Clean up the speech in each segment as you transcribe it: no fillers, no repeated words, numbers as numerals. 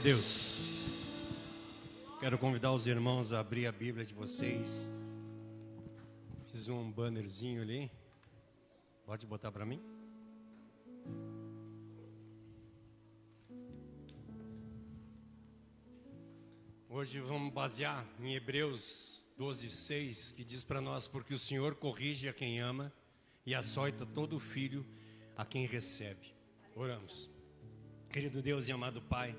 Deus. Quero convidar os irmãos a abrir a Bíblia de vocês. Fiz um bannerzinho ali. Pode botar para mim? Hoje vamos basear em Hebreus 12:6, que diz para nós: porque o Senhor corrige a quem ama e açoita todo filho a quem recebe. Oramos. Querido Deus e amado Pai,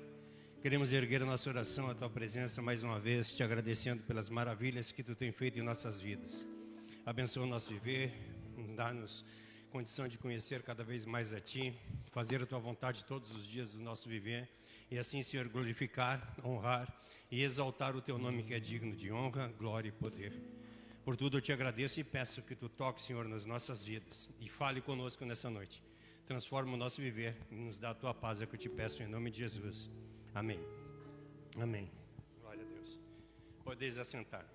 queremos erguer a nossa oração à Tua presença mais uma vez, te agradecendo pelas maravilhas que Tu tem feito em nossas vidas. Abençoa o nosso viver, dá-nos condição de conhecer cada vez mais a Ti, fazer a Tua vontade todos os dias do nosso viver, e assim, Senhor, glorificar, honrar e exaltar o Teu nome, que é digno de honra, glória e poder. Por tudo eu te agradeço e peço que Tu toques, Senhor, nas nossas vidas e fale conosco nessa noite. Transforma o nosso viver e nos dá a Tua paz, é o que eu te peço em nome de Jesus. Amém. Amém. Glória a Deus. Podeis assentar.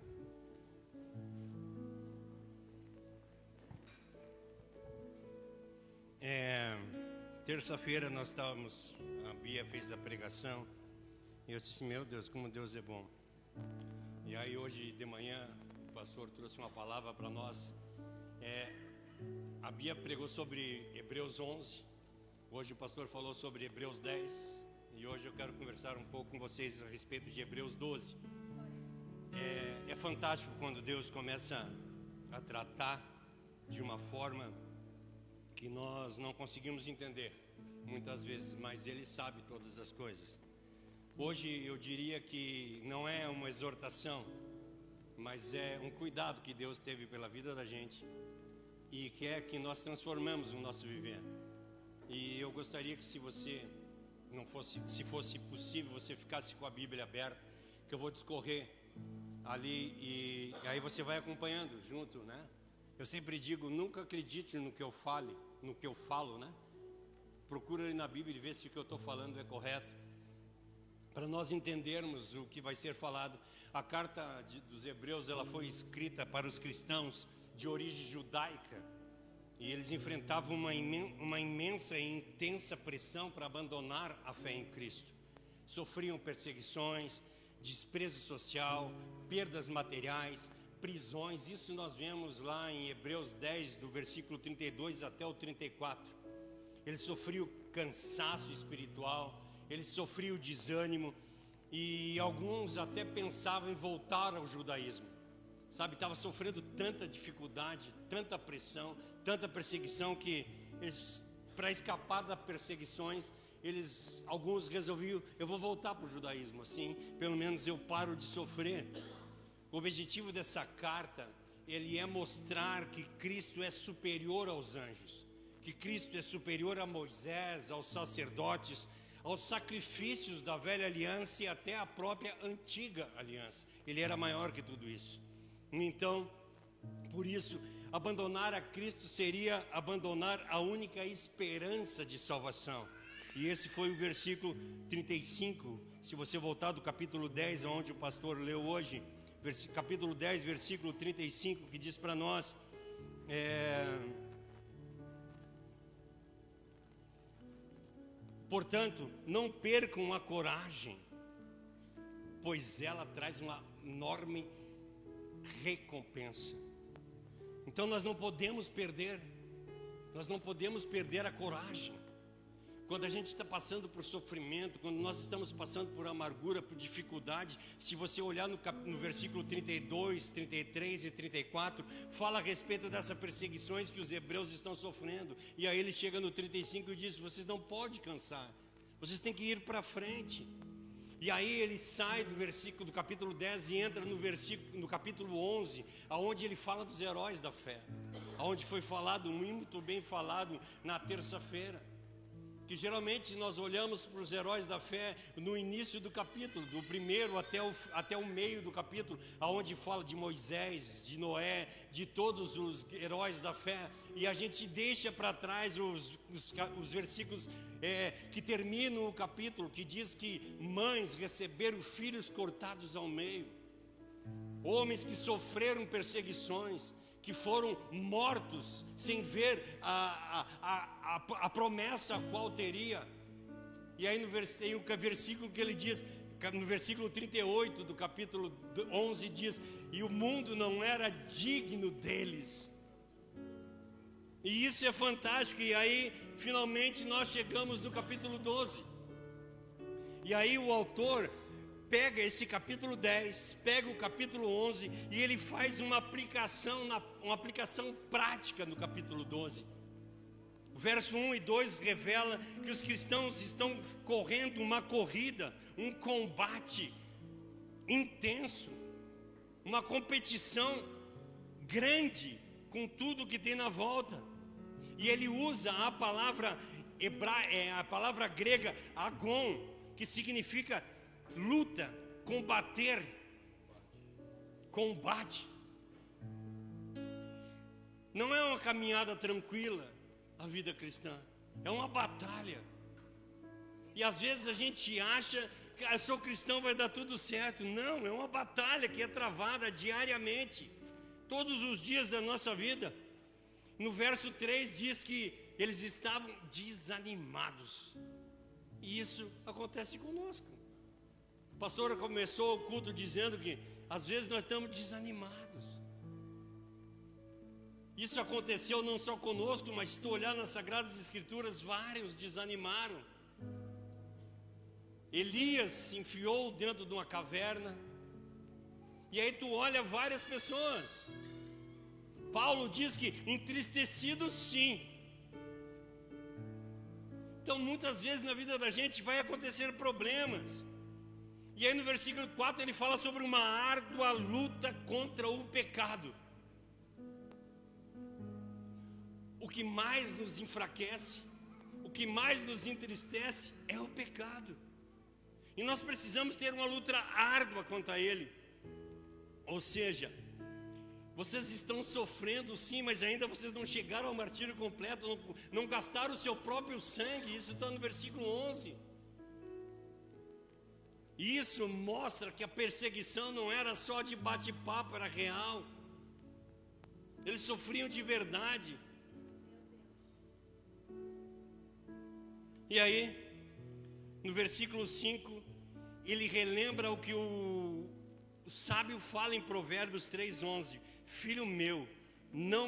Terça-feira nós estávamos, a Bia fez a pregação e eu disse: meu Deus, como Deus é bom. E aí hoje de manhã o pastor trouxe uma palavra para nós. A Bia pregou sobre Hebreus 11, hoje o pastor falou sobre Hebreus 10 e hoje eu quero conversar um pouco com vocês a respeito de Hebreus 12. É fantástico quando Deus começa a tratar de uma forma que nós não conseguimos entender muitas vezes, mas Ele sabe todas as coisas. Hoje eu diria que não é uma exortação, mas é um cuidado que Deus teve pela vida da gente e quer que nós transformamos o nosso viver. E eu gostaria que se fosse possível, você ficasse com a Bíblia aberta, que eu vou discorrer ali e aí você vai acompanhando junto, né? Eu sempre digo, nunca acredite no que eu falo, né? Procura ali na Bíblia e ver se o que eu estou falando é correto, para nós entendermos o que vai ser falado. A carta dos Hebreus, ela foi escrita para os cristãos de origem judaica, e eles enfrentavam uma imensa e intensa pressão para abandonar a fé em Cristo. Sofriam perseguições, desprezo social, perdas materiais, prisões. Isso nós vemos lá em Hebreus 10, do versículo 32 até o 34. Eles sofriam cansaço espiritual, eles sofriam desânimo, e alguns até pensavam em voltar ao judaísmo. Sabe, estava sofrendo tanta dificuldade, tanta pressão, tanta perseguição, que eles, para escapar das perseguições, alguns resolviam: eu vou voltar para o judaísmo, assim pelo menos eu paro de sofrer. O objetivo dessa carta, ele é mostrar que Cristo é superior aos anjos, que Cristo é superior a Moisés, aos sacerdotes, aos sacrifícios da velha aliança e até a própria antiga aliança. Ele era maior que tudo isso. Então, por isso, abandonar a Cristo seria abandonar a única esperança de salvação. E esse foi o versículo 35, se você voltar do capítulo 10, onde o pastor leu hoje, capítulo 10, versículo 35, que diz para nós: portanto, não percam a coragem, pois ela traz uma enorme recompensa. Então nós não podemos perder a coragem. Quando a gente está passando por sofrimento, quando nós estamos passando por amargura, por dificuldade, se você olhar no versículo 32, 33 e 34, fala a respeito dessas perseguições que os hebreus estão sofrendo. E aí ele chega no 35 e diz: vocês não podem cansar, vocês têm que ir para frente. E aí ele sai do capítulo 10 e entra no capítulo 11, aonde ele fala dos heróis da fé, aonde foi falado, muito bem falado na terça-feira, que geralmente nós olhamos para os heróis da fé no início do capítulo, do primeiro até o meio do capítulo, aonde fala de Moisés, de Noé, de todos os heróis da fé, e a gente deixa para trás os versículos que terminam o capítulo, que diz que mães receberam filhos cortados ao meio, homens que sofreram perseguições, que foram mortos sem ver a promessa a qual teria. E aí tem o versículo que ele diz, no versículo 38 do capítulo 11 diz: e o mundo não era digno deles. E isso é fantástico. E aí finalmente nós chegamos no capítulo 12. E aí o autor pega esse capítulo 10, pega o capítulo 11 e ele faz uma aplicação prática no capítulo 12. O verso 1 e 2 revela que os cristãos estão correndo uma corrida, um combate intenso, uma competição grande com tudo que tem na volta. E ele usa a palavra a palavra grega agon, que significa luta, combater, combate. Não é uma caminhada tranquila a vida cristã, é uma batalha. E às vezes a gente acha que eu sou cristão, vai dar tudo certo. Não, é uma batalha que é travada diariamente, todos os dias da nossa vida. No verso 3 diz que eles estavam desanimados. E isso acontece conosco. A pastora começou o culto dizendo que às vezes nós estamos desanimados. Isso aconteceu não só conosco, mas se tu olhar nas Sagradas Escrituras, vários desanimaram. Elias se enfiou dentro de uma caverna. E aí tu olha várias pessoas. Paulo diz que entristecidos sim. Então muitas vezes na vida da gente vai acontecer problemas. E aí no versículo 4 ele fala sobre uma árdua luta contra o pecado. O que mais nos enfraquece, o que mais nos entristece é o pecado. E nós precisamos ter uma luta árdua contra ele. Ou seja, vocês estão sofrendo sim, mas ainda vocês não chegaram ao martírio completo, não gastaram o seu próprio sangue. Isso está no versículo 11. Isso mostra que a perseguição não era só de bate-papo, era real. Eles sofriam de verdade. E aí, no versículo 5, ele relembra o que o sábio fala em Provérbios 3:11. Filho meu, não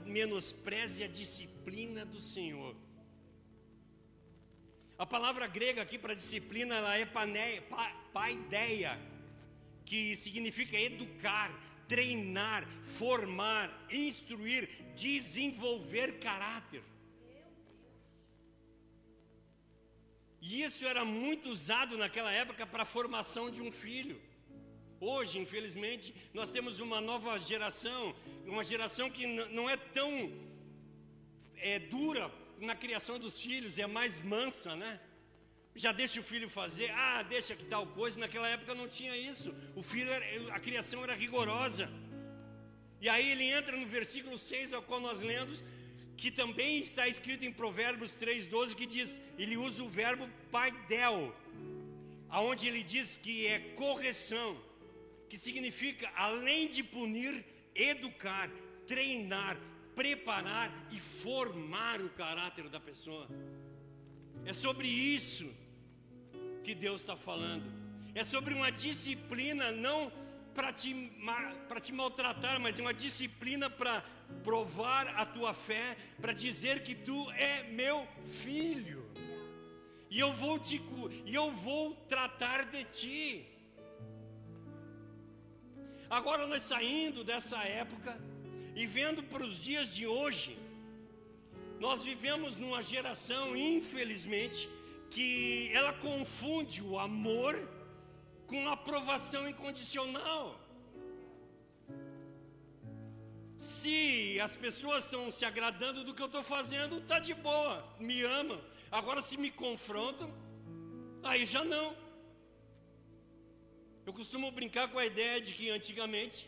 menospreze a disciplina do Senhor. A palavra grega aqui para disciplina, ela é paideia, que significa educar, treinar, formar, instruir, desenvolver caráter. E isso era muito usado naquela época para a formação de um filho. Hoje, infelizmente, nós temos uma nova geração, uma geração que não é tão dura na criação dos filhos, é mais mansa, né? Já deixa o filho fazer, deixa que tal coisa. Naquela época não tinha isso. O filho, a criação era rigorosa. E aí ele entra no versículo 6, ao qual nós lemos, que também está escrito em Provérbios 3:12, que diz, ele usa o verbo paidel, aonde ele diz que é correção, que significa, além de punir, educar, treinar, preparar e formar o caráter da pessoa. É sobre isso que Deus está falando. É sobre uma disciplina, não para te maltratar, mas é uma disciplina para provar a tua fé, para dizer que tu é meu filho, e eu vou tratar de ti. Agora nós saindo dessa época e vendo para os dias de hoje, nós vivemos numa geração, infelizmente, que ela confunde o amor com aprovação incondicional. Se as pessoas estão se agradando do que eu estou fazendo, está de boa, me amam. Agora se me confrontam, aí já não. Eu costumo brincar com a ideia de que antigamente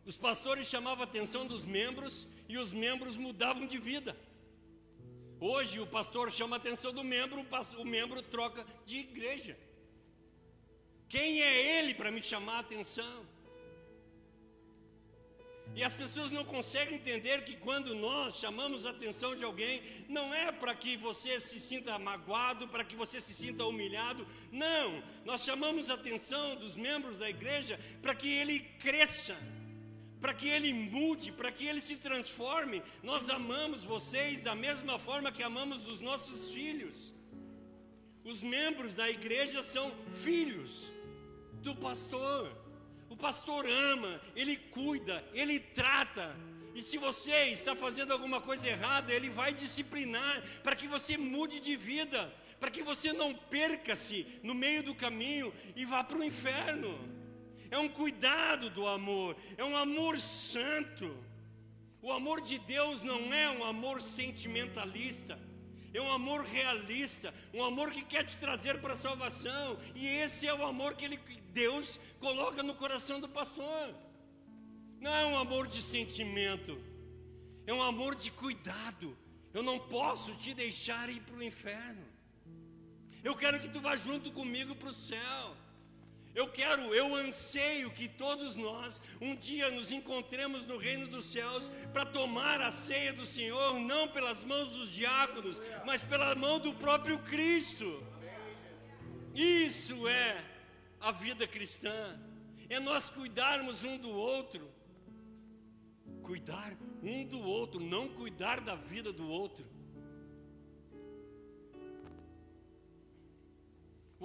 os pastores chamavam a atenção dos membros e os membros mudavam de vida. Hoje o pastor chama a atenção do membro, o membro troca de igreja. Quem é ele para me chamar a atenção? E as pessoas não conseguem entender que quando nós chamamos a atenção de alguém, não é para que você se sinta magoado, para que você se sinta humilhado. Não, nós chamamos a atenção dos membros da igreja para que ele cresça, para que ele mude, para que ele se transforme. Nós amamos vocês da mesma forma que amamos os nossos filhos. Os membros da igreja são filhos do pastor. O pastor ama, ele cuida, ele trata. E se você está fazendo alguma coisa errada, ele vai disciplinar para que você mude de vida, para que você não perca-se no meio do caminho e vá para o inferno. É um cuidado do amor, é um amor santo. O amor de Deus não é um amor sentimentalista, é um amor realista, um amor que quer te trazer para a salvação. E esse é o amor que Deus coloca no coração do pastor. Não é um amor de sentimento, é um amor de cuidado. Eu não posso te deixar ir para o inferno. Eu quero que tu vá junto comigo para o céu. Eu anseio que todos nós um dia nos encontremos no reino dos céus para tomar a ceia do Senhor, não pelas mãos dos diáconos, mas pela mão do próprio Cristo. Isso é a vida cristã, é nós cuidarmos um do outro. Cuidar um do outro, não cuidar da vida do outro.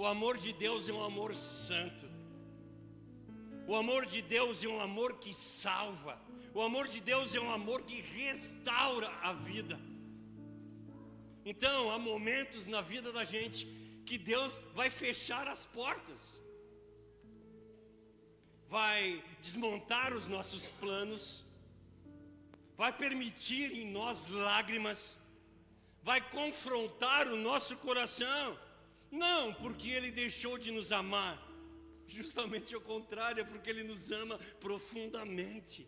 O amor de Deus é um amor santo. O amor de Deus é um amor que salva. O amor de Deus é um amor que restaura a vida. Então, há momentos na vida da gente que Deus vai fechar as portas, vai desmontar os nossos planos, vai permitir em nós lágrimas, vai confrontar o nosso coração. Não porque Ele deixou de nos amar, justamente ao contrário, é porque Ele nos ama profundamente.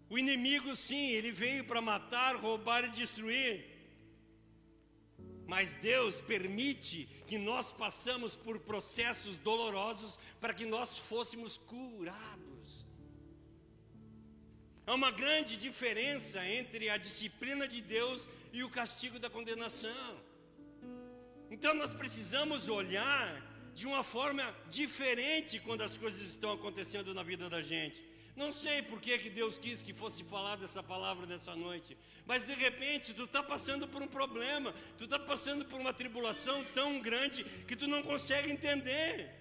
O inimigo, sim, ele veio para matar, roubar e destruir, mas Deus permite que nós passamos por processos dolorosos para que nós fôssemos curados. Há uma grande diferença entre a disciplina de Deus e o castigo da condenação. Então nós precisamos olhar de uma forma diferente quando as coisas estão acontecendo na vida da gente. Não sei por que Deus quis que fosse falar dessa palavra nessa noite, mas de repente tu está passando por um problema, tu está passando por uma tribulação tão grande que tu não consegue entender.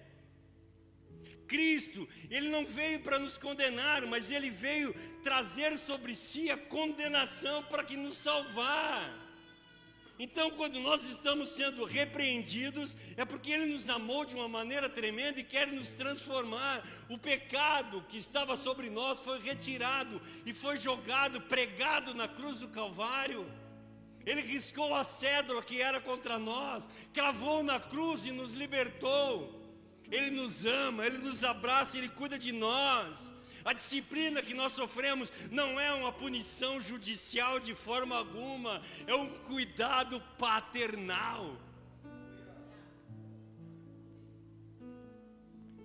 Cristo, Ele não veio para nos condenar, mas Ele veio trazer sobre si a condenação para que nos salvar. Então, quando nós estamos sendo repreendidos, é porque Ele nos amou de uma maneira tremenda e quer nos transformar. O pecado que estava sobre nós foi retirado e foi jogado, pregado na cruz do Calvário. Ele riscou a cédula que era contra nós, cravou na cruz e nos libertou. Ele nos ama, Ele nos abraça, Ele cuida de nós. A disciplina que nós sofremos não é uma punição judicial de forma alguma, é um cuidado paternal.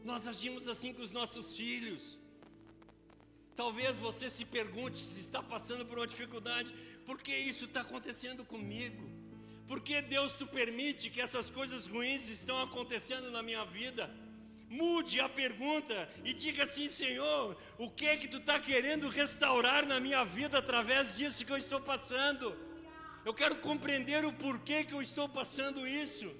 Nós agimos assim com os nossos filhos. Talvez você se pergunte se está passando por uma dificuldade, por que isso está acontecendo comigo? Por que Deus tu permite que essas coisas ruins estão acontecendo na minha vida? Mude a pergunta e diga assim: Senhor, o que tu está querendo restaurar na minha vida através disso que eu estou passando? Eu quero compreender o porquê que eu estou passando isso.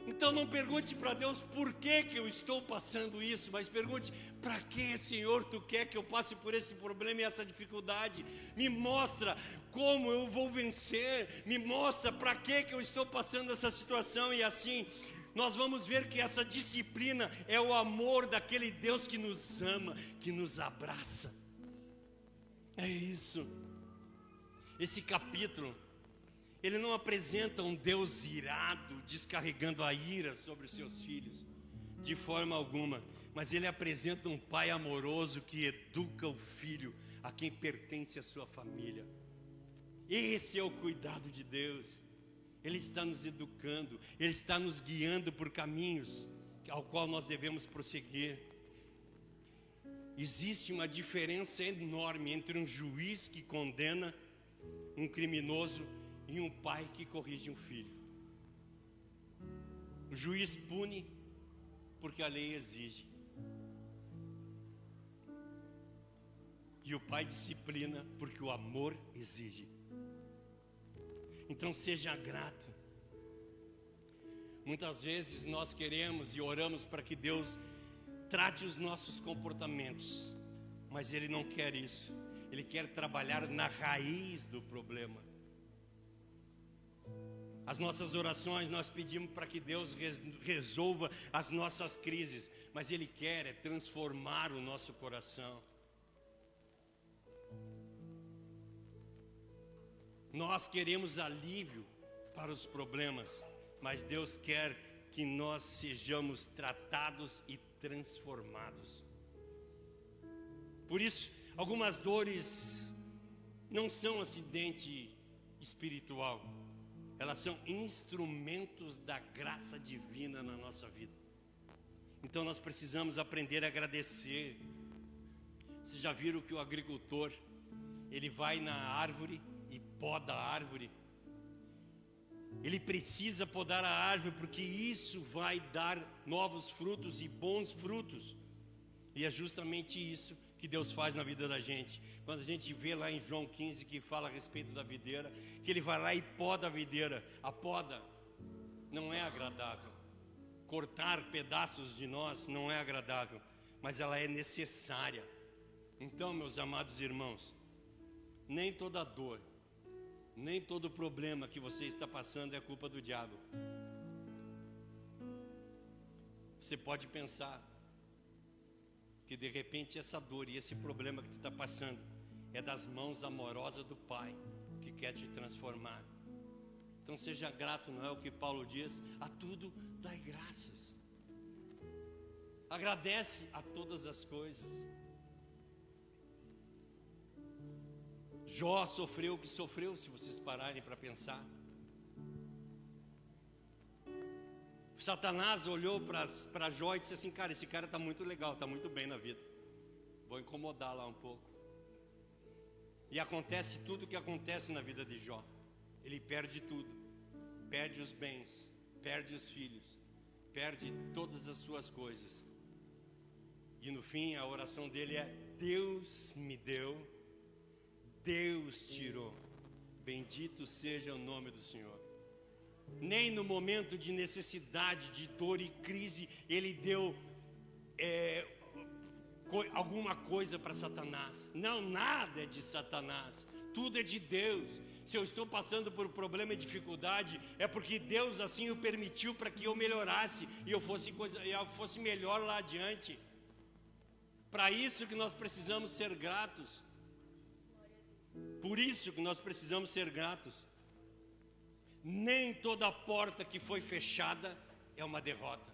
Então não pergunte para Deus por que eu estou passando isso, mas pergunte: para que, Senhor, tu quer que eu passe por esse problema e essa dificuldade? Me mostra como eu vou vencer, me mostra para que eu estou passando essa situação. E assim nós vamos ver que essa disciplina é o amor daquele Deus que nos ama, que nos abraça. É isso. Esse capítulo, ele não apresenta um Deus irado, descarregando a ira sobre os seus filhos, de forma alguma. Mas ele apresenta um pai amoroso que educa o filho a quem pertence a sua família. Esse é o cuidado de Deus. Ele está nos educando, Ele está nos guiando por caminhos ao qual nós devemos prosseguir. Existe uma diferença enorme entre um juiz que condena um criminoso e um pai que corrige um filho. O juiz pune porque a lei exige, e o pai disciplina porque o amor exige. Então seja grato. Muitas vezes nós queremos e oramos para que Deus trate os nossos comportamentos, mas Ele não quer isso. Ele quer trabalhar na raiz do problema. As nossas orações nós pedimos para que Deus resolva as nossas crises, mas Ele quer transformar o nosso coração. Nós queremos alívio para os problemas, mas Deus quer que nós sejamos tratados e transformados. Por isso, algumas dores não são acidente espiritual, elas são instrumentos da graça divina na nossa vida. Então nós precisamos aprender a agradecer. Vocês já viram que o agricultor, ele vai na árvore e poda a árvore? Ele precisa podar a árvore porque isso vai dar novos frutos e bons frutos. E é justamente isso que Deus faz na vida da gente. Quando a gente vê lá em João 15 que fala a respeito da videira, que Ele vai lá e poda a videira. A poda não é agradável. Cortar pedaços de nós não é agradável, mas ela é necessária. Então, meus amados irmãos, nem toda dor, nem todo problema que você está passando é culpa do diabo. Você pode pensar que de repente essa dor e esse problema que tu está passando é das mãos amorosas do Pai que quer te transformar. Então seja grato, não é o que Paulo diz? A tudo dai graças. Agradece a todas as coisas. Jó sofreu o que sofreu, se vocês pararem para pensar. Satanás olhou para Jó e disse assim: cara, esse cara está muito legal, está muito bem na vida, vou incomodar lá um pouco. E acontece tudo o que acontece na vida de Jó. Ele perde tudo, perde os bens, perde os filhos, perde todas as suas coisas. E no fim a oração dele é: Deus me deu, Deus tirou, bendito seja o nome do Senhor. Nem no momento de necessidade, de dor e crise, ele deu alguma coisa para Satanás. Não, nada é de Satanás, tudo é de Deus. Se eu estou passando por problema e dificuldade, é porque Deus assim o permitiu para que eu melhorasse e eu fosse melhor lá adiante. Para isso que nós precisamos ser gratos. Por isso que nós precisamos ser gratos. Nem toda porta que foi fechada é uma derrota.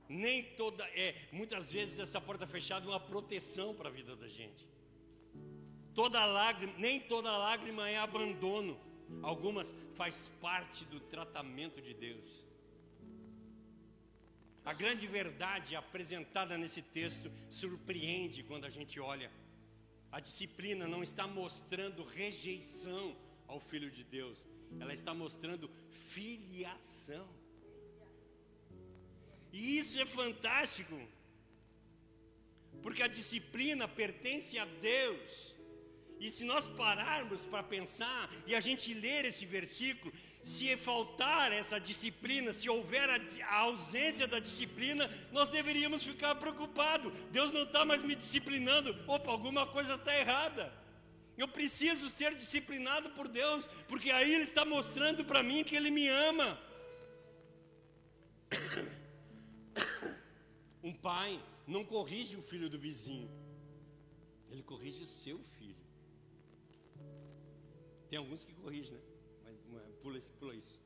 Nem toda muitas vezes essa porta fechada é uma proteção para a vida da gente. Nem toda lágrima é abandono. Algumas faz parte do tratamento de Deus. A grande verdade apresentada nesse texto surpreende quando a gente olha. A disciplina não está mostrando rejeição ao Filho de Deus, ela está mostrando filiação. E isso é fantástico, porque a disciplina pertence a Deus. E se nós pararmos para pensar e a gente ler esse versículo, se faltar essa disciplina, se houver a ausência da disciplina, nós deveríamos ficar preocupados. Deus não está mais me disciplinando. Opa, alguma coisa está errada. Eu preciso ser disciplinado por Deus, porque aí Ele está mostrando para mim que Ele me ama. Um pai não corrige o filho do vizinho, ele corrige o seu filho. Tem alguns que corrigem, né? Mas pula isso.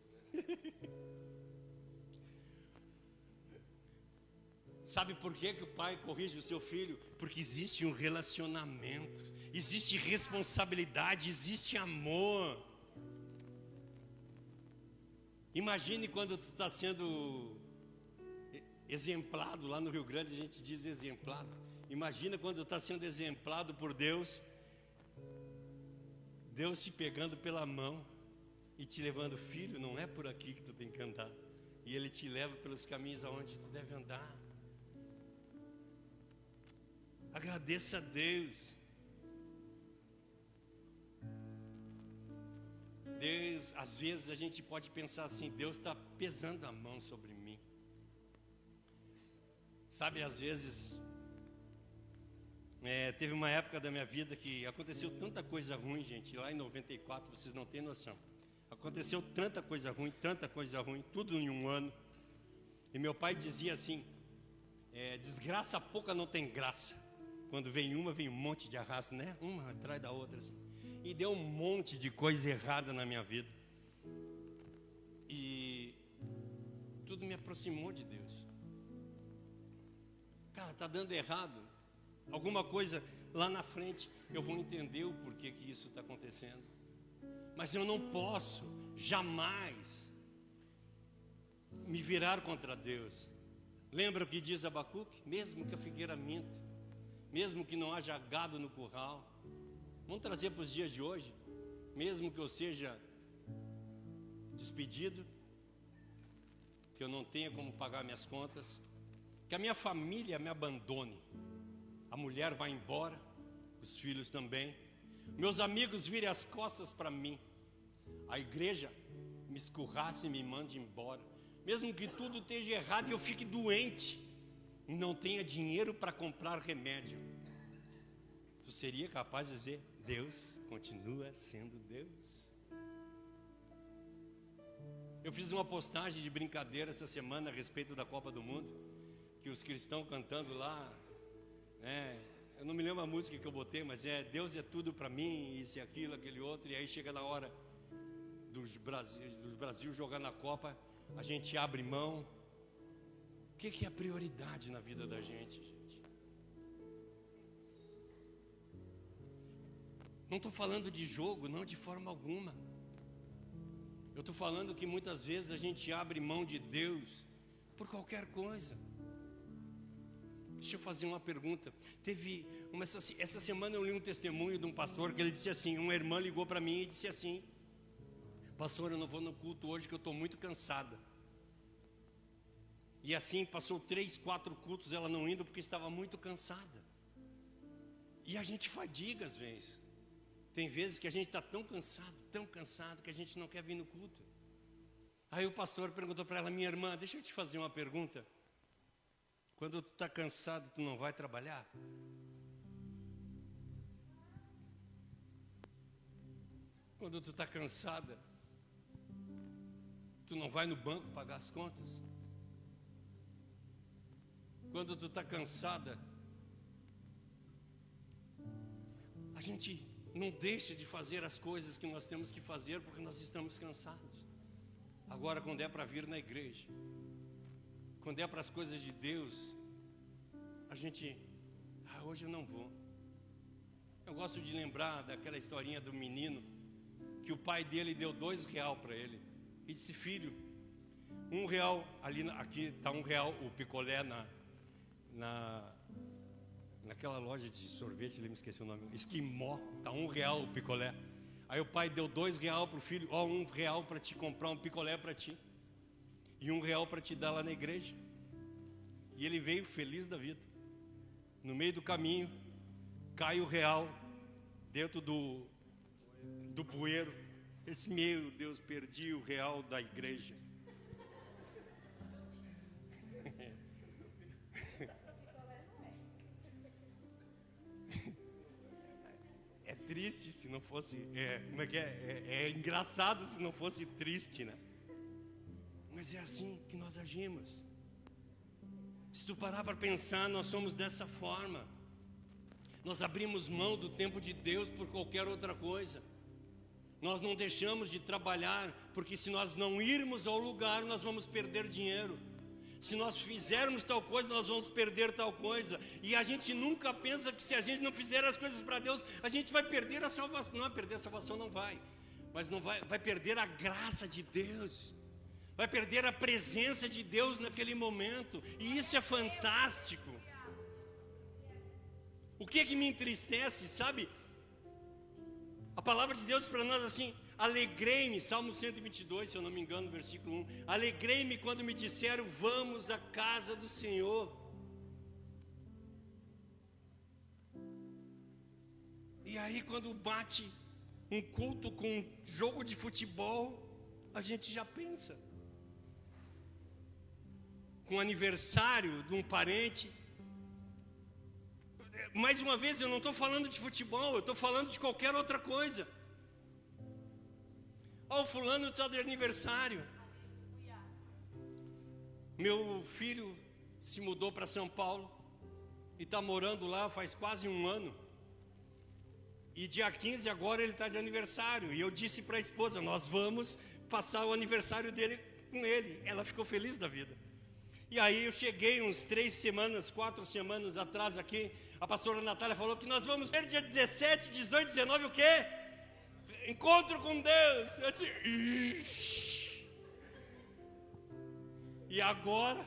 Sabe por que o pai corrige o seu filho? Porque existe um relacionamento, existe responsabilidade, existe amor. Imagine quando tu está sendo exemplado. Lá no Rio Grande a gente diz exemplado. Imagina quando está sendo exemplado por Deus, Deus te pegando pela mão e te levando, filho, não é por aqui que tu tem que andar. E Ele te leva pelos caminhos aonde tu deve andar. Agradeça a Deus. Deus, às vezes a gente pode pensar assim, Deus está pesando a mão sobre mim. Sabe, às vezes, teve uma época da minha vida que aconteceu tanta coisa ruim, gente, lá em 94, vocês não têm noção. Aconteceu tanta coisa ruim, tudo em um ano. E meu pai dizia assim, desgraça pouca não tem graça. Quando vem uma, vem um monte de arrasto, né? Uma atrás da outra, assim. E deu um monte de coisa errada na minha vida. E tudo me aproximou de Deus. Cara, tá dando errado. Alguma coisa lá na frente, eu vou entender o porquê que isso está acontecendo. Mas eu não posso jamais me virar contra Deus. Lembra o que diz Abacuque? Mesmo que a figueira minta, mesmo que não haja gado no curral, vamos trazer para os dias de hoje, mesmo que eu seja despedido, que eu não tenha como pagar minhas contas, que a minha família me abandone, a mulher vai embora, os filhos também, meus amigos virem as costas para mim, a igreja me escurrace e me mande embora, mesmo que tudo esteja errado e eu fique doente e não tenha dinheiro para comprar remédio, tu seria capaz de dizer, Deus continua sendo Deus? Eu fiz uma postagem de brincadeira essa semana a respeito da Copa do Mundo, que os cristãos cantando lá, eu não me lembro a música que eu botei, mas Deus é tudo para mim, isso e aquilo, aquele outro, e aí chega na hora do Brasil jogar na Copa, a gente abre mão. O que é a prioridade na vida da gente? Não estou falando de jogo, não, de forma alguma. Eu estou falando que muitas vezes a gente abre mão de Deus por qualquer coisa. Deixa eu fazer uma pergunta. Essa semana eu li um testemunho de um pastor que ele disse assim, uma irmã ligou para mim e disse assim, pastor, eu não vou no culto hoje que eu estou muito cansada. E assim passou 3, 4 cultos ela não indo porque estava muito cansada. E a gente fadiga às vezes. Tem vezes que a gente está tão cansado que a gente não quer vir no culto. Aí o pastor perguntou para ela, minha irmã, deixa eu te fazer uma pergunta. Quando tu está cansado, tu não vai trabalhar? Quando tu está cansada, tu não vai no banco pagar as contas? Quando tu está cansada, a gente não deixa de fazer as coisas que nós temos que fazer porque nós estamos cansados. Agora, quando é para vir na igreja, quando é para as coisas de Deus, a gente, hoje eu não vou. Eu gosto de lembrar daquela historinha do menino que o pai dele deu R$2 para ele e disse, filho, R$1 aqui está R$1 o picolé naquela loja de sorvete, ele me esqueceu o nome, Esquimó, está R$1 o picolé. Aí o pai deu R$2 para o filho, R$1 para te comprar um picolé para ti e R$1 para te dar lá na igreja. E ele veio feliz da vida. No meio do caminho cai o R$1 dentro do bueiro. Esse, meu Deus, perdi o R$1 da igreja. É triste se não fosse, é engraçado se não fosse triste, né? Mas é assim que nós agimos. Se tu parar para pensar, nós somos dessa forma. Nós abrimos mão do tempo de Deus por qualquer outra coisa. Nós não deixamos de trabalhar, porque se nós não irmos ao lugar, nós vamos perder dinheiro. Se nós fizermos tal coisa, nós vamos perder tal coisa. E a gente nunca pensa que se a gente não fizer as coisas para Deus, a gente vai perder a salvação. Não, perder a salvação não vai. Mas não vai perder a graça de Deus. vai perder a presença de Deus naquele momento, e isso é fantástico. O que é que me entristece, sabe? A palavra de Deus para nós assim: alegrei-me, Salmo 122, se eu não me engano, versículo 1. Alegrei-me quando me disseram, vamos à casa do Senhor. E aí quando bate um culto com um jogo de futebol, a gente já pensa. Com aniversário de um parente. Mais uma vez, eu não estou falando de futebol, eu estou falando de qualquer outra coisa. Ó, o fulano está de aniversário. Meu filho se mudou para São Paulo e está morando lá faz quase um ano. E dia 15 agora ele está de aniversário. E eu disse para a esposa, nós vamos passar o aniversário dele com ele. Ela ficou feliz da vida. E aí eu cheguei uns 3 semanas, 4 semanas atrás aqui. A pastora Natália falou que nós vamos ter dia 17, 18, 19, o quê? Encontro com Deus. Eu disse, ixi. E agora,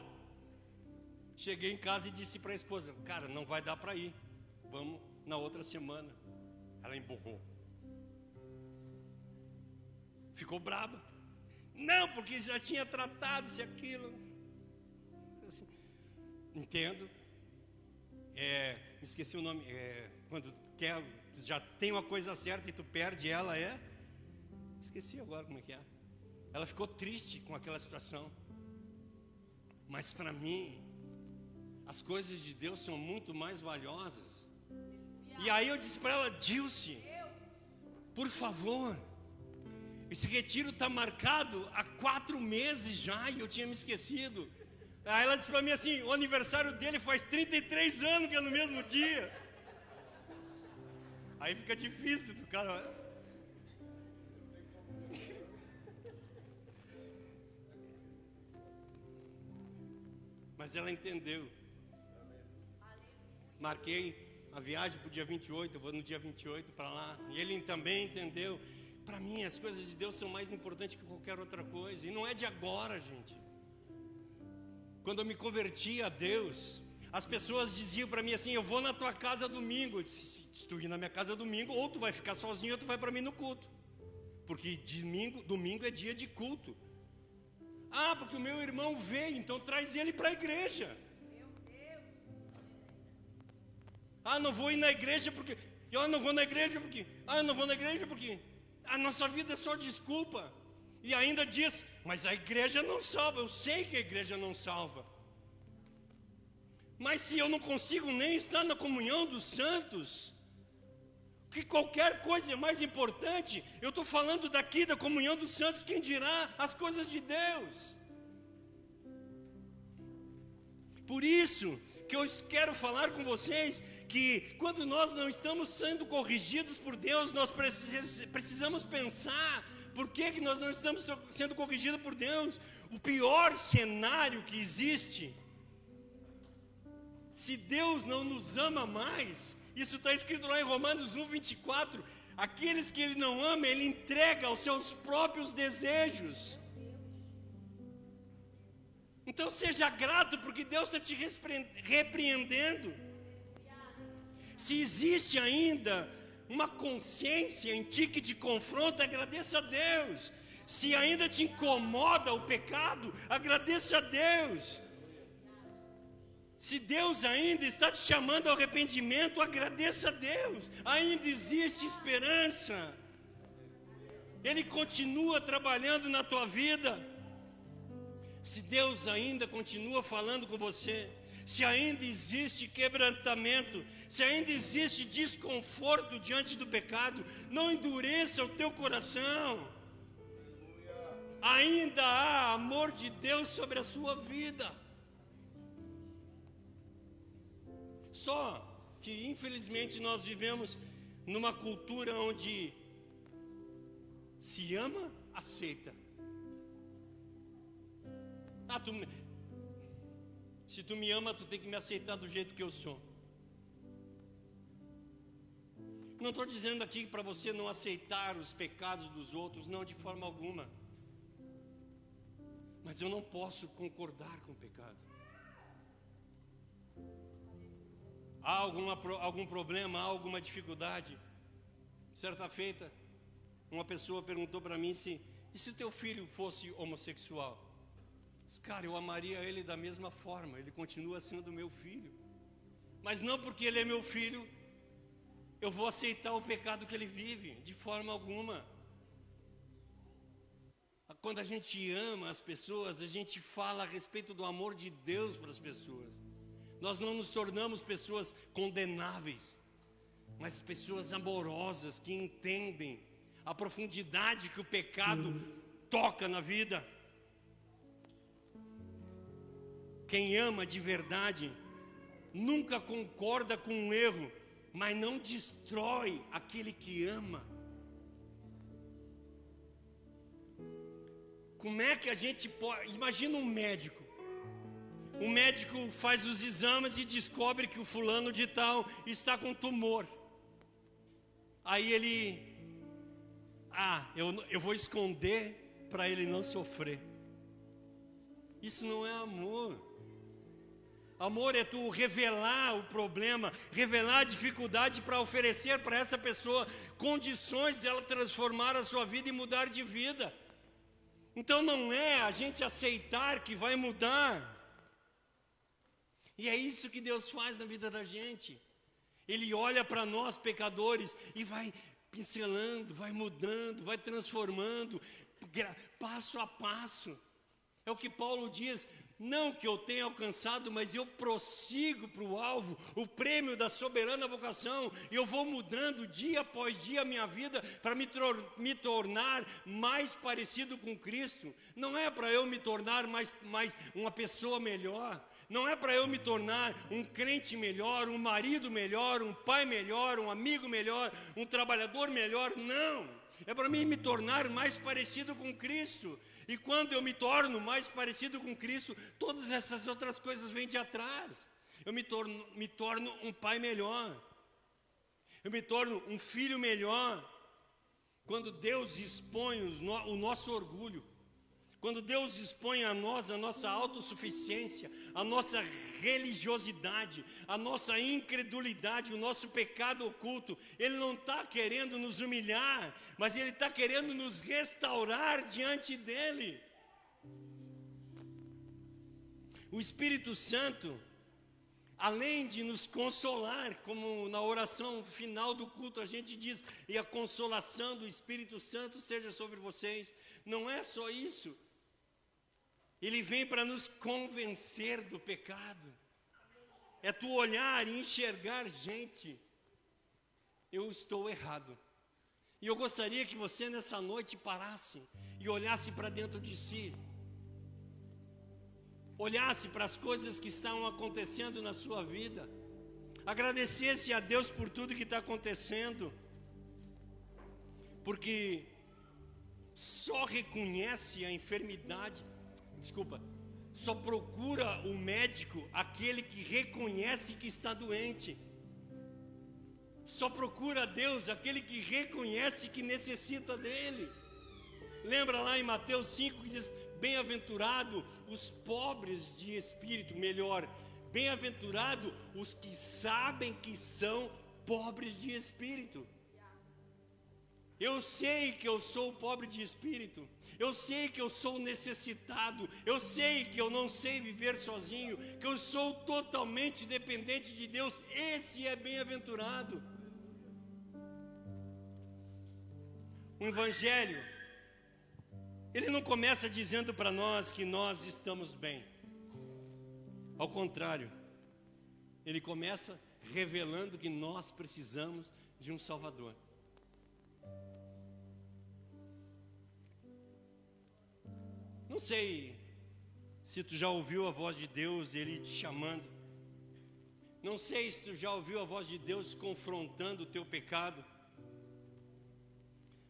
cheguei em casa e disse para a esposa, cara, não vai dar para ir. Vamos na outra semana. Ela emburrou. Ficou braba. Não, porque já tinha tratado isso e aquilo. Assim, entendo. Esqueci o nome. Quando quer, já tem uma coisa certa e tu perde ela, esqueci agora como é que é. Ela ficou triste com aquela situação. Mas para mim, as coisas de Deus são muito mais valiosas. E aí eu disse para ela, Dilce, por favor, esse retiro está marcado há 4 meses já e eu tinha me esquecido. Aí ela disse para mim assim, o aniversário dele faz 33 anos que é no mesmo dia. Aí fica difícil do cara. Mas ela entendeu. Marquei a viagem para o dia 28, eu vou no dia 28 para lá. E ele também entendeu. Para mim as coisas de Deus são mais importantes que qualquer outra coisa. E não é de agora, gente. Quando eu me converti a Deus, as pessoas diziam para mim assim, eu vou na tua casa domingo. Eu disse, se tu ir na minha casa domingo, ou tu vai ficar sozinho ou tu vai para mim no culto. Porque domingo é dia de culto. Ah, porque o meu irmão veio, então traz ele para a igreja. Ah, não vou ir na igreja porque... Eu não vou na igreja porque... Ah, eu não vou na igreja porque... A nossa vida é só desculpa. E ainda diz, mas a igreja não salva. Eu sei que a igreja não salva. Mas se eu não consigo nem estar na comunhão dos santos, que qualquer coisa é mais importante, eu estou falando daqui da comunhão dos santos, quem dirá as coisas de Deus. Por isso que eu quero falar com vocês que quando nós não estamos sendo corrigidos por Deus, nós precisamos pensar por que nós não estamos sendo corrigidos por Deus. O pior cenário que existe, se Deus não nos ama mais, isso está escrito lá em Romanos 1:24, aqueles que Ele não ama, Ele entrega aos seus próprios desejos. Então seja grato porque Deus está te repreendendo. Se existe ainda uma consciência em ti que te confronta, agradeça a Deus. Se ainda te incomoda o pecado, agradeça a Deus. Se Deus ainda está te chamando ao arrependimento, agradeça a Deus. Ainda existe esperança. Ele continua trabalhando na tua vida. Se Deus ainda continua falando com você, se ainda existe quebrantamento, se ainda existe desconforto diante do pecado, não endureça o teu coração. Ainda há amor de Deus sobre a sua vida. Só que infelizmente nós vivemos numa cultura onde se ama, aceita. Se tu me ama, tu tem que me aceitar do jeito que eu sou. Não estou dizendo aqui para você não aceitar os pecados dos outros, não, de forma alguma. mas eu não posso concordar com o pecado. Há algum problema, há alguma dificuldade? Certa feita, uma pessoa perguntou para mim e se o teu filho fosse homossexual? Cara, eu amaria ele da mesma forma, ele continua sendo meu filho. Mas não porque ele é meu filho, eu vou aceitar o pecado que ele vive, de forma alguma. Quando a gente ama as pessoas, a gente fala a respeito do amor de Deus para as pessoas. Nós não nos tornamos pessoas condenáveis, mas pessoas amorosas que entendem a profundidade que o pecado toca na vida. Quem ama de verdade nunca concorda com um erro, mas não destrói aquele que ama. Como é que a gente pode... Imagina um médico. O médico faz os exames e descobre que o fulano de tal está com tumor. Aí ele... eu vou esconder para ele não sofrer. Isso não é amor. Amor é tu revelar o problema, revelar a dificuldade para oferecer para essa pessoa condições dela transformar a sua vida e mudar de vida. Então não é a gente aceitar que vai mudar. E é isso que Deus faz na vida da gente. Ele olha para nós pecadores e vai pincelando, vai mudando, vai transformando, passo a passo. É o que Paulo diz, não que eu tenha alcançado, mas eu prossigo para o alvo, o prêmio da soberana vocação, e eu vou mudando dia após dia a minha vida para me tornar mais parecido com Cristo. Não é para eu me tornar mais uma pessoa melhor, não é para eu me tornar um crente melhor, um marido melhor, um pai melhor, um amigo melhor, um trabalhador melhor, não. É para mim me tornar mais parecido com Cristo. E quando eu me torno mais parecido com Cristo, todas essas outras coisas vêm de atrás. Eu me torno um pai melhor. Eu me torno um filho melhor. Quando Deus expõe o nosso orgulho, quando Deus expõe a nós a nossa autossuficiência, a nossa religiosidade, a nossa incredulidade, o nosso pecado oculto, Ele não está querendo nos humilhar, mas Ele está querendo nos restaurar diante dEle. O Espírito Santo, além de nos consolar, como na oração final do culto a gente diz, e a consolação do Espírito Santo seja sobre vocês, não é só isso. Ele vem para nos convencer do pecado. É tu olhar e enxergar, gente, eu estou errado. E eu gostaria que você nessa noite parasse e olhasse para dentro de si. Olhasse para as coisas que estão acontecendo na sua vida. Agradecesse a Deus por tudo que está acontecendo. Porque só reconhece a enfermidade. Só procura o médico aquele que reconhece que está doente. Só procura a Deus aquele que reconhece que necessita dele. Lembra lá em Mateus 5 que diz, bem-aventurado os pobres de espírito, melhor, bem-aventurado os que sabem que são pobres de espírito. Eu sei que eu sou pobre de espírito, eu sei que eu sou necessitado, eu sei que eu não sei viver sozinho, que eu sou totalmente dependente de Deus. Esse é bem-aventurado. O Evangelho, ele não começa dizendo para nós que nós estamos bem. Ao contrário, ele começa revelando que nós precisamos de um Salvador. Não sei se tu já ouviu a voz de Deus, Ele te chamando. Não sei se tu já ouviu a voz de Deus confrontando o teu pecado.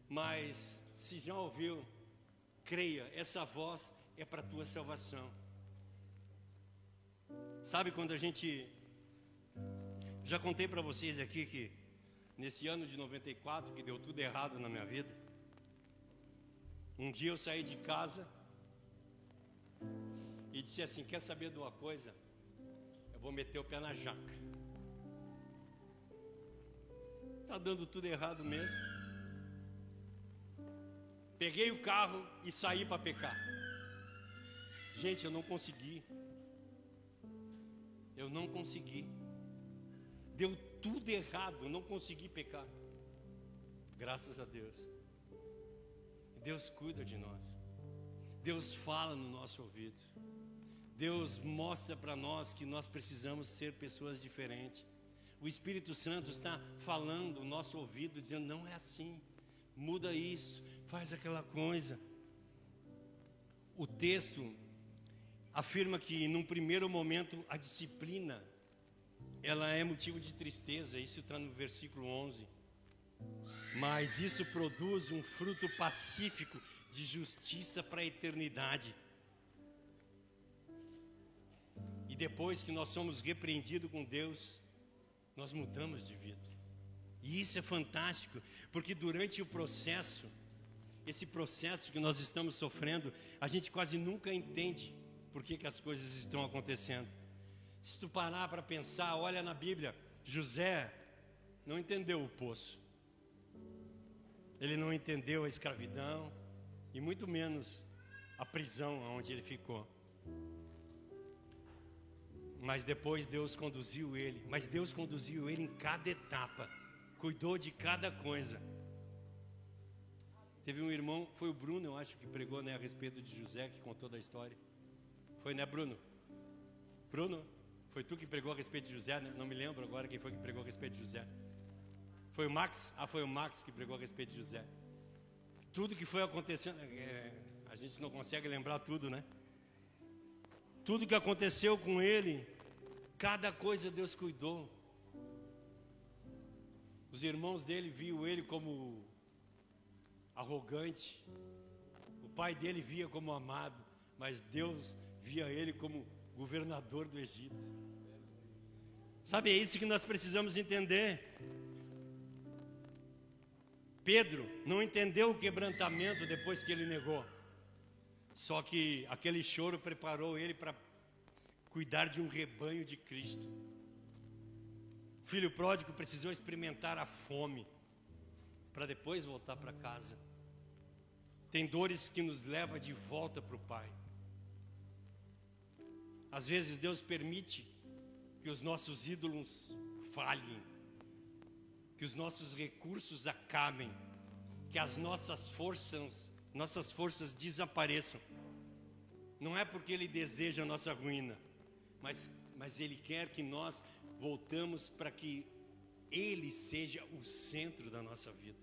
Mas se já ouviu, creia, essa voz é para a tua salvação. Sabe quando a gente... Já contei para vocês aqui que nesse ano de 94, que deu tudo errado na minha vida, um dia eu saí de casa e disse assim: quer saber de uma coisa? Eu vou meter o pé na jaca. Está dando tudo errado mesmo. Peguei o carro e saí para pecar. Gente, eu não consegui. Eu não consegui. Deu tudo errado, eu não consegui pecar. Graças a Deus. Deus cuida de nós. Deus fala no nosso ouvido. Deus mostra para nós que nós precisamos ser pessoas diferentes. O Espírito Santo está falando no nosso ouvido, dizendo: não é assim, muda isso, faz aquela coisa. O texto afirma que num primeiro momento a disciplina, ela é motivo de tristeza. Isso está no versículo 11. Mas isso produz um fruto pacífico de justiça para a eternidade. E depois que nós somos repreendidos com Deus, nós mudamos de vida. E isso é fantástico, porque durante o processo, esse processo que nós estamos sofrendo, a gente quase nunca entende por que as coisas estão acontecendo. Se tu parar para pensar, olha na Bíblia, José não entendeu o poço. Ele não entendeu a escravidão e muito menos a prisão onde ele ficou. Mas depois Deus conduziu ele. Mas Deus conduziu ele em cada etapa. Cuidou de cada coisa. Teve um irmão, foi o Bruno, eu acho, que pregou, né, a respeito de José, que contou da história. Foi, né, Bruno? Bruno, foi tu que pregou a respeito de José, né? Não me lembro agora quem foi que pregou a respeito de José. Foi o Max? Ah, foi o Max que pregou a respeito de José. Tudo que foi acontecendo, a gente não consegue lembrar tudo, né? Tudo que aconteceu com ele, cada coisa Deus cuidou. Os irmãos dele viam ele como arrogante. O pai dele via como amado, mas Deus via ele como governador do Egito. Sabe, é isso que nós precisamos entender. Pedro não entendeu o quebrantamento depois que ele negou. Só que aquele choro preparou ele para cuidar de um rebanho de Cristo. O filho pródigo precisou experimentar a fome para depois voltar para casa. Tem dores que nos levam de volta para o Pai. Às vezes Deus permite que os nossos ídolos falhem, que os nossos recursos acabem, que as nossas forças desapareçam. Não é porque Ele deseja a nossa ruína, mas Ele quer que nós voltamos para que Ele seja o centro da nossa vida.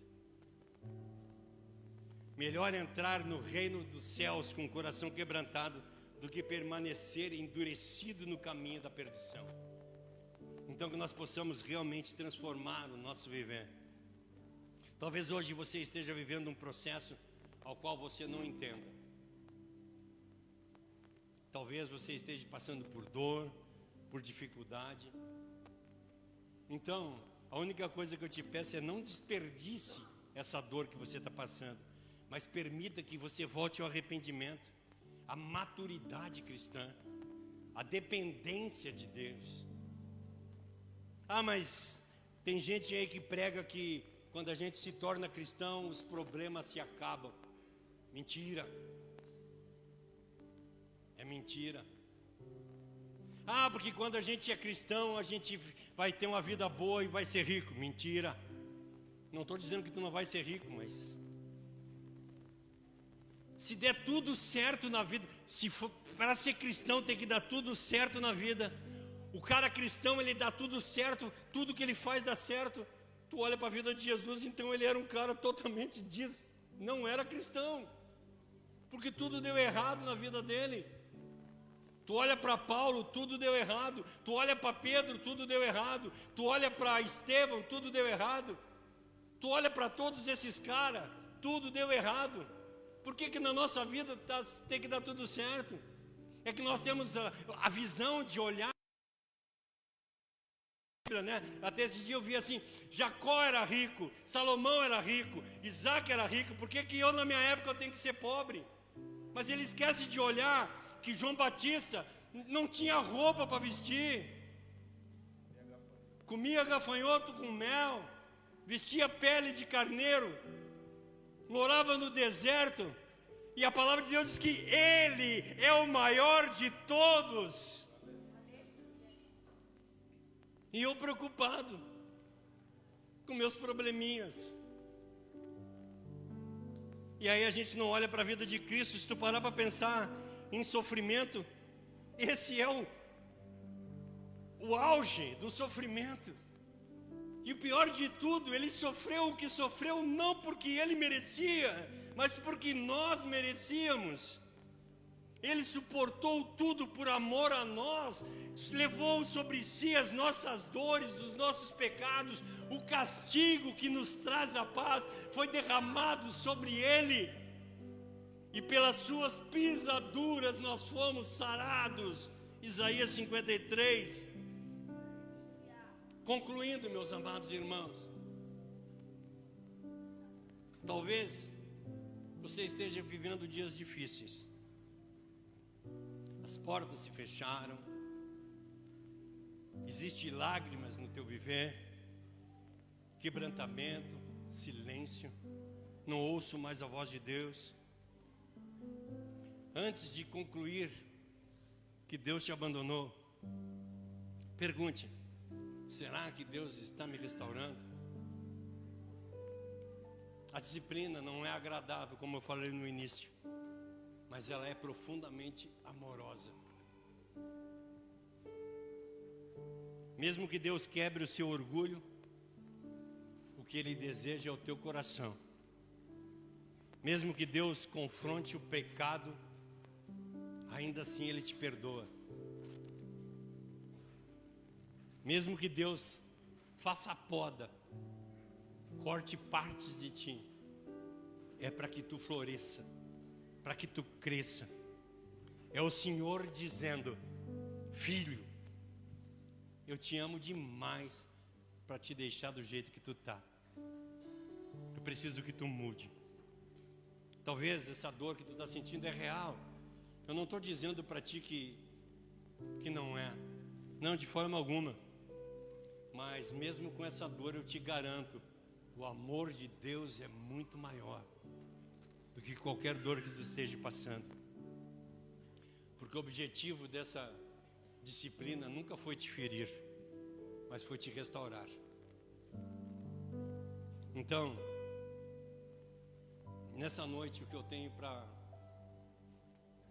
Melhor entrar no reino dos céus com o coração quebrantado do que permanecer endurecido no caminho da perdição. Então que nós possamos realmente transformar o nosso viver. Talvez hoje você esteja vivendo um processo ao qual você não entenda. Talvez você esteja passando por dor, por dificuldade. Então, a única coisa que eu te peço é não desperdice essa dor que você está passando, mas permita que você volte ao arrependimento, à maturidade cristã, à dependência de Deus. Ah, mas tem gente aí que prega que quando a gente se torna cristão, os problemas se acabam. Mentira. É mentira. Ah, porque quando a gente é cristão, a gente vai ter uma vida boa e vai ser rico. Mentira. Não estou dizendo que tu não vai ser rico, mas se der tudo certo na vida, se for para ser cristão tem que dar tudo certo na vida. O cara cristão, ele dá tudo certo, tudo que ele faz dá certo. Tu olha para a vida de Jesus, então ele era um cara totalmente não era cristão, porque tudo deu errado na vida dele. Tu olha para Paulo, tudo deu errado. Tu olha para Pedro, tudo deu errado. Tu olha para Estevão, tudo deu errado. Tu olha para todos esses caras, tudo deu errado. Por que na nossa vida tem que dar tudo certo? É que nós temos a visão de olhar, né? Até esse dia eu vi assim: Jacó era rico, Salomão era rico, Isaac era rico. Por que eu na minha época eu tenho que ser pobre? Mas ele esquece de olhar que João Batista não tinha roupa para vestir. Comia gafanhoto com mel, vestia pele de carneiro, morava no deserto. E a palavra de Deus diz que Ele é o maior de todos. E eu preocupado com meus probleminhas. E aí a gente não olha para a vida de Cristo. Se tu parar para pensar em sofrimento, esse é o auge do sofrimento. E o pior de tudo, Ele sofreu o que sofreu não porque Ele merecia, mas porque nós merecíamos. Ele suportou tudo por amor a nós, levou sobre si as nossas dores, os nossos pecados, o castigo que nos traz a paz foi derramado sobre Ele, e pelas suas pisaduras nós fomos sarados. Isaías 53. Concluindo, meus amados irmãos, talvez você esteja vivendo dias difíceis. As portas se fecharam, existem lágrimas no teu viver, quebrantamento, silêncio, não ouço mais a voz de Deus. Antes de concluir que Deus te abandonou, pergunte: será que Deus está me restaurando? A disciplina não é agradável, como eu falei no início, mas ela é profundamente amorosa. Mesmo que Deus quebre o seu orgulho, o que Ele deseja é o teu coração. Mesmo que Deus confronte o pecado, ainda assim Ele te perdoa. Mesmo que Deus faça a poda, corte partes de ti, é para que tu floresça, para que tu cresça. É o Senhor dizendo: filho, eu te amo demais para te deixar do jeito que tu tá. Eu preciso que tu mude. Talvez essa dor que tu está sentindo é real. Eu não estou dizendo para ti que não é. Não, de forma alguma. Mas mesmo com essa dor eu te garanto, o amor de Deus é muito maior do que qualquer dor que tu esteja passando. Porque o objetivo dessa disciplina nunca foi te ferir, mas foi te restaurar. Então, nessa noite o que eu tenho para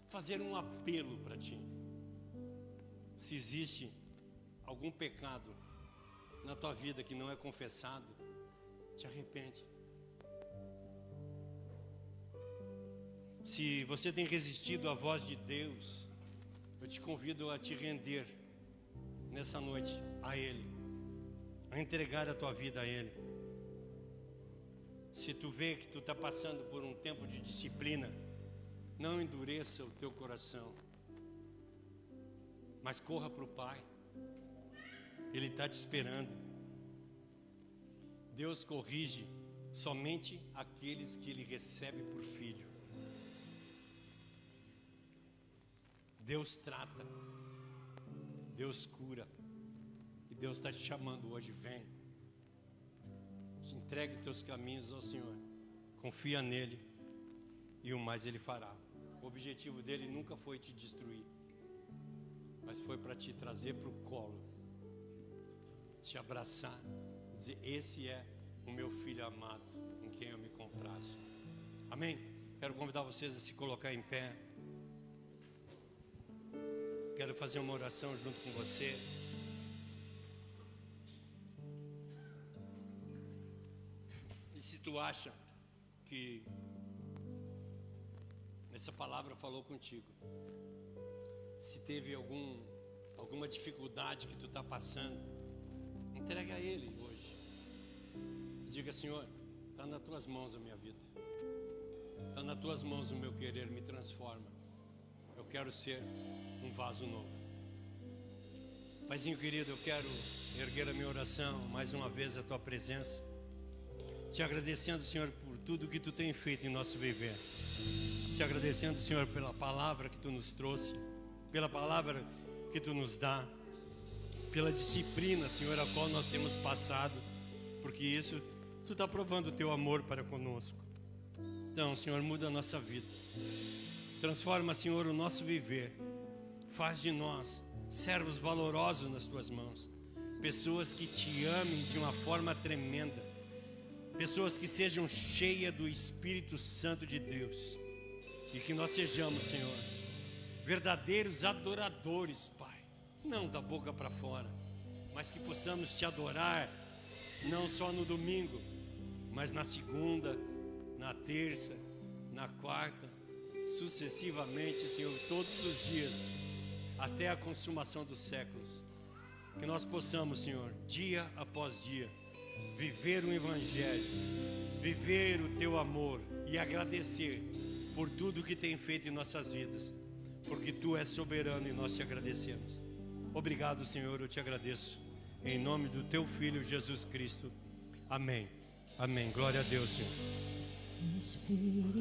fazer um apelo para ti: se existe algum pecado na tua vida que não é confessado, te arrepende. Se você tem resistido à voz de Deus, eu te convido a te render nessa noite a Ele, a entregar a tua vida a Ele. Se tu vê que tu está passando por um tempo de disciplina, não endureça o teu coração, mas corra para o Pai. Ele está te esperando. Deus corrige somente aqueles que Ele recebe por filho. Deus trata, Deus cura, e Deus está te chamando hoje. Vem, entregue teus caminhos ao Senhor, confia nele, e o mais Ele fará. O objetivo dele nunca foi te destruir, mas foi para te trazer para o colo, te abraçar, dizer: esse é o meu filho amado, em quem eu me comprazo. Amém? Quero convidar vocês a se colocar em pé. Quero fazer uma oração junto com você. E se tu acha que essa palavra falou contigo, se teve alguma dificuldade que tu está passando, entregue a Ele hoje. Diga: Senhor, está nas tuas mãos a minha vida, está nas tuas mãos o meu querer, me transforma. Eu quero ser um vaso novo. Paizinho querido, eu quero erguer a minha oração mais uma vez à tua presença, te agradecendo, Senhor, por tudo que tu tem feito em nosso viver. Te agradecendo, Senhor, pela palavra que Tu nos trouxe, pela palavra que Tu nos dá, pela disciplina, Senhor, a qual nós temos passado, porque isso, Tu está provando o Teu amor para conosco. Então, Senhor, muda a nossa vida. Transforma, Senhor, o nosso viver. Faz de nós servos valorosos nas Tuas mãos. Pessoas que Te amem de uma forma tremenda. Pessoas que sejam cheias do Espírito Santo de Deus. E que nós sejamos, Senhor, verdadeiros adoradores, Pai. Não da boca para fora, mas que possamos Te adorar, não só no domingo, mas na segunda, na terça, na quarta, sucessivamente, Senhor, todos os dias, até a consumação dos séculos. Que nós possamos, Senhor, dia após dia, viver o Evangelho, viver o Teu amor e agradecer por tudo que tem feito em nossas vidas, porque Tu és soberano e nós Te agradecemos. Obrigado, Senhor, eu Te agradeço, em nome do Teu Filho Jesus Cristo. Amém. Amém. Glória a Deus, Senhor.